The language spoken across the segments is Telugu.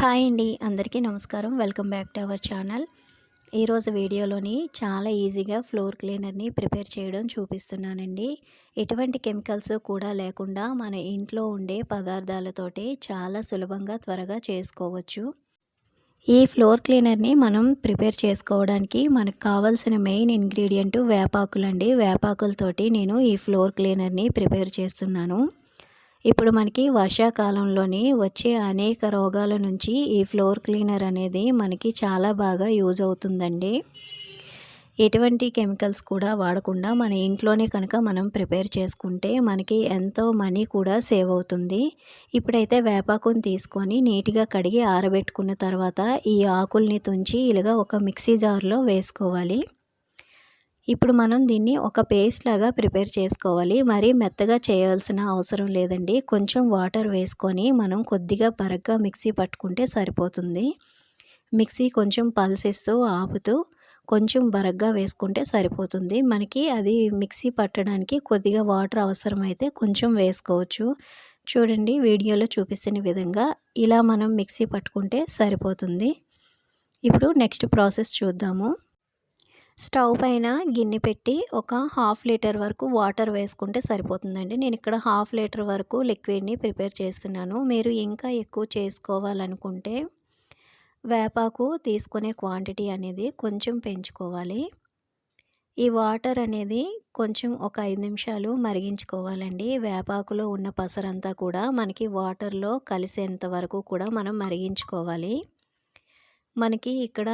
హాయ్ అండి, అందరికీ నమస్కారం. Welcome back to our channel. ఈరోజు వీడియోలోని చాలా ఈజీగా ఫ్లోర్ క్లీనర్ని ప్రిపేర్ చేయడం చూపిస్తున్నానండి. ఎటువంటి కెమికల్స్ కూడా లేకుండా మన ఇంట్లో ఉండే పదార్థాలతోటి చాలా సులభంగా త్వరగా చేసుకోవచ్చు. ఈ ఫ్లోర్ క్లీనర్ని మనం ప్రిపేర్ చేసుకోవడానికి మనకు కావాల్సిన మెయిన్ ఇంగ్రీడియంట్ వేపాకులండి. వేపాకులతోటి నేను ఈ ఫ్లోర్ క్లీనర్ని ప్రిపేర్ చేస్తున్నాను. ఇప్పుడు మనకి వర్షాకాలంలోని వచ్చే అనేక రోగాల నుంచి ఈ ఫ్లోర్ క్లీనర్ అనేది మనకి చాలా బాగా యూజ్ అవుతుందండి. ఎటువంటి కెమికల్స్ కూడా వాడకుండా మన ఇంట్లోనే కనుక మనం ప్రిపేర్ చేసుకుంటే మనకి ఎంతో మనీ కూడా సేవ్ అవుతుంది. ఇప్పుడైతే వేపాకుని తీసుకొని నీట్గా కడిగి ఆరబెట్టుకున్న తర్వాత ఈ ఆకుల్ని తుంచి ఇలాగా ఒక మిక్సీ జార్లో వేసుకోవాలి. ఇప్పుడు మనం దీన్ని ఒక పేస్ట్ లాగా ప్రిపేర్ చేసుకోవాలి. మరీ మెత్తగా చేయాల్సిన అవసరం లేదండి. కొంచెం వాటర్ వేసుకొని మనం కొద్దిగా బరగ్గా మిక్సీ పట్టుకుంటే సరిపోతుంది. మిక్సీ కొంచెం పల్సిస్తూ ఆపుతూ కొంచెం బరగ్గా వేసుకుంటే సరిపోతుంది. మనకి అది మిక్సీ పట్టడానికి కొద్దిగా వాటర్ అవసరమైతే కొంచెం వేసుకోవచ్చు. చూడండి, వీడియోలో చూపిస్తున్న విధంగా ఇలా మనం మిక్సీ పట్టుకుంటే సరిపోతుంది. ఇప్పుడు నెక్స్ట్ ప్రాసెస్ చూద్దాము. స్టవ్ పైన గిన్నె పెట్టి ఒక హాఫ్ లీటర్ వరకు వాటర్ వేసుకుంటే సరిపోతుందండి. నేను ఇక్కడ హాఫ్ లీటర్ వరకు లిక్విడ్ని ప్రిపేర్ చేస్తున్నాను. మీరు ఇంకా ఎక్కువ చేసుకోవాలనుకుంటే వేపాకు తీసుకునే క్వాంటిటీ అనేది కొంచెం పెంచుకోవాలి. ఈ వాటర్ అనేది కొంచెం ఒక 5 నిమిషాలు మరిగించుకోవాలండి. వేపాకులో ఉన్న పసరంతా కూడా మనకి వాటర్లో కలిసేంత వరకు కూడా మనం మరిగించుకోవాలి. మనకి ఇక్కడ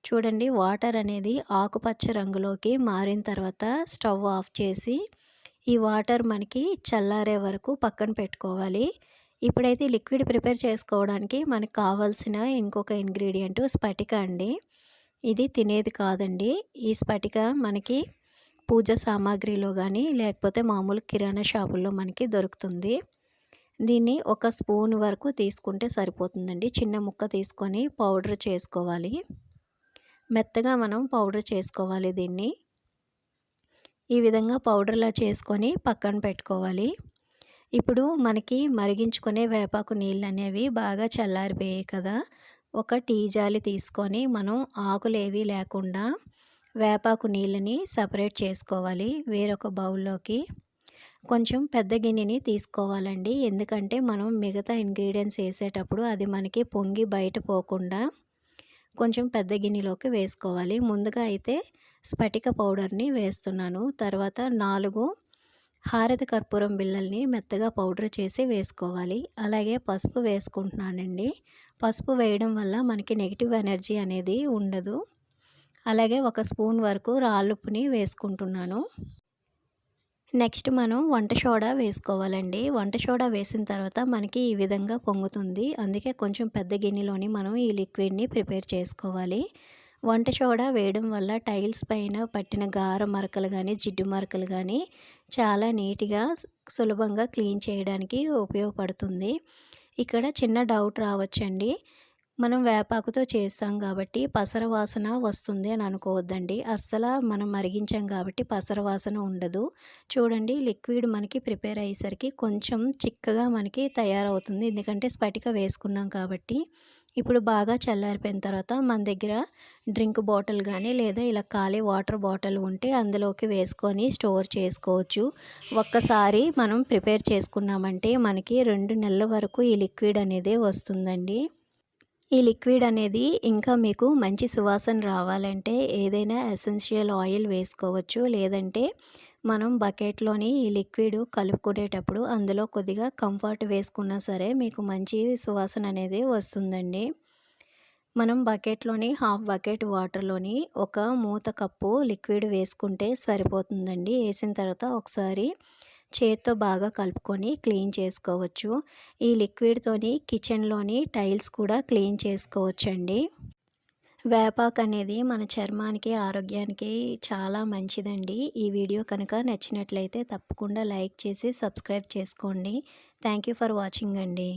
చూడండి, వాటర్ అనేది ఆకుపచ్చ రంగులోకి మారిన తర్వాత స్టవ్ ఆఫ్ చేసి ఈ వాటర్ మనకి చల్లారే వరకు పక్కన పెట్టుకోవాలి. ఇప్పుడైతే లిక్విడ్ ప్రిపేర్ చేసుకోవడానికి మనకు కావాల్సిన ఇంకొక ఇంగ్రీడియంట్ స్ఫటిక అండి. ఇది తినేది కాదండి. ఈ స్ఫటిక మనకి పూజ సామాగ్రిలో కానీ లేకపోతే మామూలు కిరాణా షాపుల్లో మనకి దొరుకుతుంది. దీన్ని ఒక స్పూన్ వరకు తీసుకుంటే సరిపోతుందండి. చిన్న ముక్క తీసుకొని పౌడర్ చేసుకోవాలి. మెత్తగా మనం పౌడర్ చేసుకోవాలి. దీన్ని ఈ విధంగా పౌడర్లా చేసుకొని పక్కన పెట్టుకోవాలి. ఇప్పుడు మనకి మరిగించుకునే వేపాకు నీళ్ళు అనేవి బాగా చల్లారిపోయాయి కదా. ఒక టీ జాలి తీసుకొని మనం ఆకులేవి లేకుండా వేపాకు నీళ్ళని సపరేట్ చేసుకోవాలి. వేరొక బౌల్లోకి కొంచెం పెద్ద గిన్నెని తీసుకోవాలండి. ఎందుకంటే మనం మిగతా ఇంగ్రీడియంట్స్ వేసేటప్పుడు అది మనకి పొంగి బయట పోకుండా కొంచెం పెద్ద గిన్నెలోకి వేసుకోవాలి. ముందుగా అయితే స్ఫటిక పౌడర్ని వేస్తున్నాను. తర్వాత 4 హారతి కర్పూరం బిళ్ళల్ని మెత్తగా పౌడర్ చేసి వేసుకోవాలి. అలాగే పసుపు వేసుకుంటున్నానండి. పసుపు వేయడం వల్ల మనకి నెగిటివ్ ఎనర్జీ అనేది ఉండదు. అలాగే ఒక స్పూన్ వరకు రాళ్ళుప్పుని వేసుకుంటున్నాను. నెక్స్ట్ మనం వంట సోడా వేసుకోవాలండి. వంట సోడా వేసిన తర్వాత మనకి ఈ విధంగా పొంగుతుంది. అందుకే కొంచెం పెద్ద గిన్నెలోని మనం ఈ లిక్విడ్ని ప్రిపేర్ చేసుకోవాలి. వంట సోడా వేయడం వల్ల టైల్స్ పైన పట్టిన గార మరకలు కానీ జిడ్డు మరకలు కానీ చాలా నీట్గా సులభంగా క్లీన్ చేయడానికి ఉపయోగపడుతుంది. ఇక్కడ చిన్న డౌట్ రావచ్చండి. మనం వేపాకుతో చేస్తాం కాబట్టి పసర వాసన వస్తుంది అని అనుకోవద్దండి. అస్సలు మనం మరిగించాం కాబట్టి పసర వాసన ఉండదు. చూడండి, లిక్విడ్ మనకి ప్రిపేర్ అయ్యేసరికి కొంచెం చిక్కగా మనకి తయారవుతుంది. ఎందుకంటే స్ఫటిక వేసుకున్నాం కాబట్టి. ఇప్పుడు బాగా చల్లారిపోయిన తర్వాత మన దగ్గర డ్రింక్ బాటిల్ కానీ లేదా ఇలా ఖాళీ వాటర్ బాటిల్ ఉంటే అందులోకి వేసుకొని స్టోర్ చేసుకోవచ్చు. ఒక్కసారి మనం ప్రిపేర్ చేసుకున్నామంటే మనకి 2 నెలల వరకు ఈ లిక్విడ్ అనేది వస్తుందండి. ఈ లిక్విడ్ అనేది ఇంకా మీకు మంచి సువాసన రావాలంటే ఏదైనా ఎసెన్షియల్ ఆయిల్ వేసుకోవచ్చు. లేదంటే మనం బకెట్లోని ఈ లిక్విడ్ కలుపుకునేటప్పుడు అందులో కొద్దిగా కంఫర్ట్ వేసుకున్నా సరే మీకు మంచి సువాసన అనేది వస్తుందండి. మనం బకెట్లోని హాఫ్ బకెట్ వాటర్లోని ఒక మూత కప్పు లిక్విడ్ వేసుకుంటే సరిపోతుందండి. వేసిన తర్వాత ఒకసారి చేత్తో బాగా కలుపుకొని క్లీన్ చేసుకోవచ్చు. ఈ లిక్విడ్తోని కిచెన్లోని టైల్స్ కూడా క్లీన్ చేసుకోవచ్చండి. వేపాకు అనేది మన చర్మానికి ఆరోగ్యానికి చాలా మంచిదండి. ఈ వీడియో కనుక నచ్చినట్లయితే తప్పకుండా లైక్ చేసి సబ్స్క్రైబ్ చేసుకోండి. థ్యాంక్ యూ ఫర్ వాచింగ్ అండి.